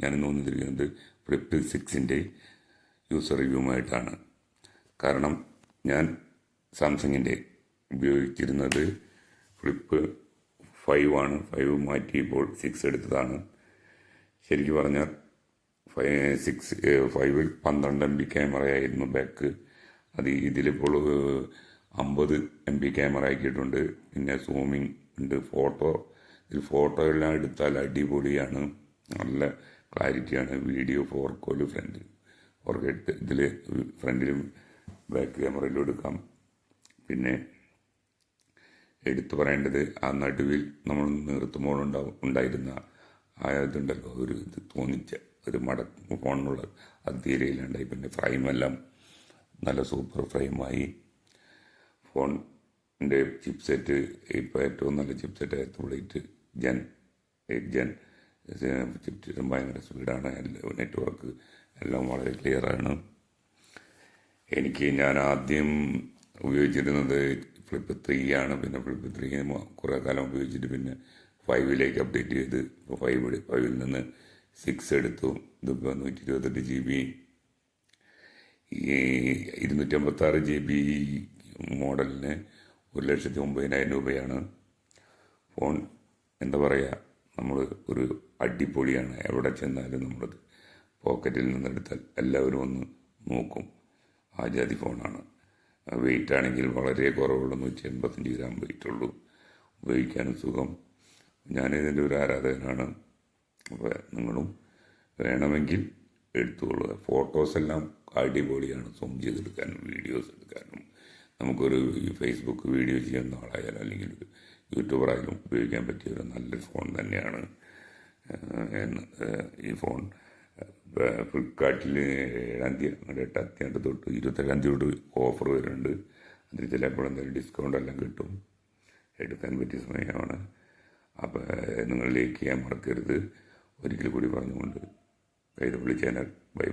ഞാനിന്ന് വന്നിരിക്കുന്നത് flip 6ൻ്റെ user റിവ്യൂമായിട്ടാണ്. കാരണം ഞാൻ സാംസങ്ങിൻ്റെ ഉപയോഗിച്ചിരുന്നത് ഫ്ലിപ്പ് 5 ആണ്. 5 മാറ്റിയപ്പോൾ 6 എടുത്തതാണ്. ശരിക്കും പറഞ്ഞാൽ 5-ൽ 12 MB ക്യാമറയായിരുന്നു ബാക്ക്. അത് ഇതിലിപ്പോൾ 50 MB ക്യാമറ ആക്കിയിട്ടുണ്ട്. പിന്നെ സൂമിങ് ഉണ്ട്. ഫോട്ടോ എല്ലാം എടുത്താൽ അടിപൊളിയാണ്, നല്ല ക്ലാരിറ്റിയാണ്. വീഡിയോ 4K ഇതിൽ ഫ്രണ്ടിലും ബാക്ക് ക്യാമറയിലും എടുക്കാം. പിന്നെ എടുത്തു പറയേണ്ടത്, ആ നടുവിൽ നമ്മൾ നിർത്തുമ്പോൾ ഉണ്ടായിരുന്ന ഇതുണ്ടല്ലോ, ഒരു ഇത് തോന്നിച്ച ഒരു ഫോണിനുള്ളത്, അത് തീരെ ഇല്ലാണ്ടായി. പിന്നെ ഫ്രെയിമെല്ലാം നല്ല സൂപ്പർ ഫ്രെയിമായി. ഫോണിൻ്റെ ചിപ്സെറ്റ് ഇപ്പോൾ ഏറ്റവും നല്ല ചിപ്സെറ്റ് 8 Gen ചിപ്സെറ്റ് ഭയങ്കര സ്പീഡാണ്. നെറ്റ്വർക്ക് എല്ലാം വളരെ ക്ലിയറാണ്. ഞാൻ ആദ്യം ഉപയോഗിച്ചിരുന്നത് ഫ്ലിപ്പ് 3 ആണ്. പിന്നെ ഫ്ലിപ്പ് 3 കുറേ കാലം ഉപയോഗിച്ചിട്ട് പിന്നെ 5ലേക്ക് അപ്ഡേറ്റ് ചെയ്ത് ഇപ്പോൾ 5ൽ നിന്ന് 6 എടുത്തു. ഇതിപ്പോൾ 128 GB, 256 GB മോഡലിന് 1,09,000 രൂപയാണ്. ഫോൺ എന്താ പറയുക, നമ്മൾ ഒരു അടിപൊളിയാണ്. എവിടെ ചെന്നാലും നമ്മളത് പോക്കറ്റിൽ നിന്നെടുത്താൽ എല്ലാവരും ഒന്ന് നോക്കും. ആ ജാതി ഫോണാണ്. വെയിറ്റ് ആണെങ്കിൽ വളരെ കുറവുള്ള 185 ഗ്രാം വെയിറ്റുള്ളൂ. ഉപയോഗിക്കാനും സുഖം. ഞാനിതിൻ്റെ ഒരു ആരാധകനാണ്. അപ്പോൾ നിങ്ങളും വേണമെങ്കിൽ എടുത്തുകൊള്ളുക. ഫോട്ടോസെല്ലാം അടിപൊളിയാണ്. സൂം ചെയ്തെടുക്കാനും വീഡിയോസ് എടുക്കാനും, നമുക്കൊരു ഫേസ്ബുക്ക് വീഡിയോ ചെയ്യുന്ന ആളായാലും അല്ലെങ്കിൽ ഒരു യൂട്യൂബറായാലും ഉപയോഗിക്കാൻ പറ്റിയ ഒരു നല്ലൊരു ഫോൺ തന്നെയാണ് ഈ ഫോൺ. ഫ്ലിപ്കാർട്ടിൽ 7-ാം തീയതി 8-ാം തീയതി തൊട്ട് 27-ാം തീയതി തൊട്ട് ഓഫർ വരുന്നുണ്ട്. അതിൽ ചിലപ്പോൾ എന്തെങ്കിലും ഡിസ്കൗണ്ട് എല്ലാം കിട്ടും. എടുക്കാൻ പറ്റിയ സമയമാണ്. അപ്പോൾ നിങ്ങൾ ലൈക്ക് ചെയ്യാൻ മറക്കരുത്. ഒരിക്കൽ കൂടി പറഞ്ഞുകൊണ്ട് കൈതപ്പള്ളി ചാനൽ. ബൈ.